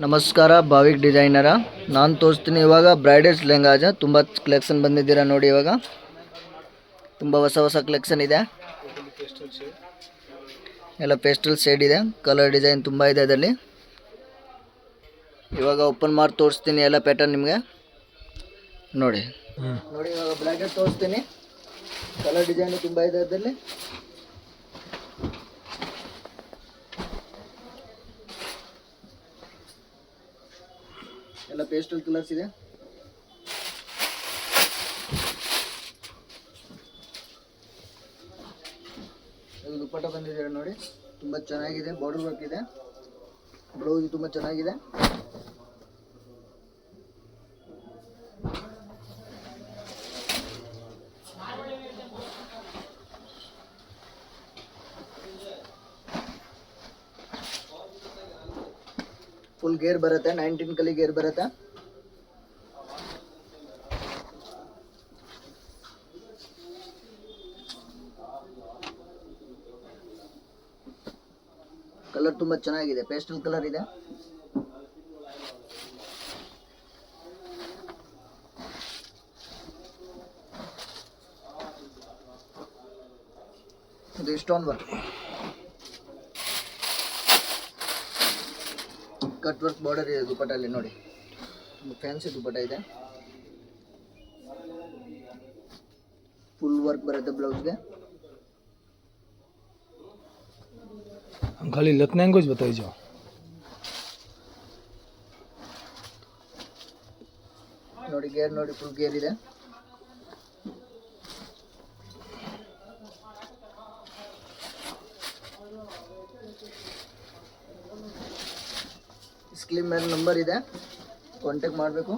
ನಮಸ್ಕಾರ ಭಾವಿಕ್ ಡಿಸೈನರ. ನಾನು ತೋರಿಸ್ತೀನಿ ಇವಾಗ ಬ್ರೈಡಲ್ಸ್ ಲೆಹಂಗಾಜ. ತುಂಬ ಕಲೆಕ್ಷನ್ ಬಂದಿದ್ದೀರಾ ನೋಡಿ. ಇವಾಗ ತುಂಬ ಹೊಸ ಕಲೆಕ್ಷನ್ ಇದೆ. ಎಲ್ಲ ಪೇಸ್ಟಲ್ ಶೇಡ್ ಇದೆ. ಕಲರ್ ಡಿಸೈನ್ ತುಂಬ ಇದೆ ಅದರಲ್ಲಿ. ಇವಾಗ ಓಪನ್ ಮಾಡಿ ತೋರಿಸ್ತೀನಿ ಎಲ್ಲ ಪ್ಯಾಟರ್ನ್ ನಿಮಗೆ ನೋಡಿ. ಇವಾಗ ಬ್ಲ್ಯಾಕೆಟ್ ತೋರಿಸ್ತೀನಿ. ಕಲರ್ ಡಿಸೈನ್ ತುಂಬ ಇದೆ ಅದರಲ್ಲಿ. ಎಲ್ಲ ಪೇಸ್ಟಲ್ ಕಲರ್ಸ್ ಇದೆ. ಇದು ದುಪ್ಪಟ್ಟ ಬಂದಿದೆ ನೋಡಿ, ತುಂಬ ಚೆನ್ನಾಗಿದೆ. ಬಾರ್ಡರ್ ವರ್ಕ್ ಇದೆ. ಬ್ಲೌಸ್ ತುಂಬ ಚೆನ್ನಾಗಿದೆ. ಫುಲ್ ಗೇರ್ ಬರುತ್ತೆ, 19 ಕಲಿ ಗೇರ್ ಬರುತ್ತೆ. ಕಲರ್ ತುಂಬಾ ಚೆನ್ನಾಗಿದೆ, ಪೇಸ್ಟಲ್ ಕಲರ್ ಇದೆ. ಇದು stone work, cut work border ಇದೆ ದುಪ್ಪಟ್ಟಲ್ಲಿ ನೋಡಿ. ಫ್ಯಾನ್ಸಿ ದುಪ್ಪಟ್ಟ ಇದೆ. ಫುಲ್ ವರ್ಕ್ ಬರುತ್ತೆ ಬ್ಲೌಸ್ಗೆ. खाली लखनऊ को बताई जाओ. ನೋಡಿ ಗೇರ್ ನೋಡಿ, ಫುಲ್ ಗೇರ್ ಇದೆ. ಸ್ಕ್ರೀನ್ ಮೇಲೆ ನಂಬರ್ ಇದೆ, ಕಾಂಟ್ಯಾಕ್ಟ್ ಮಾಡಬೇಕು.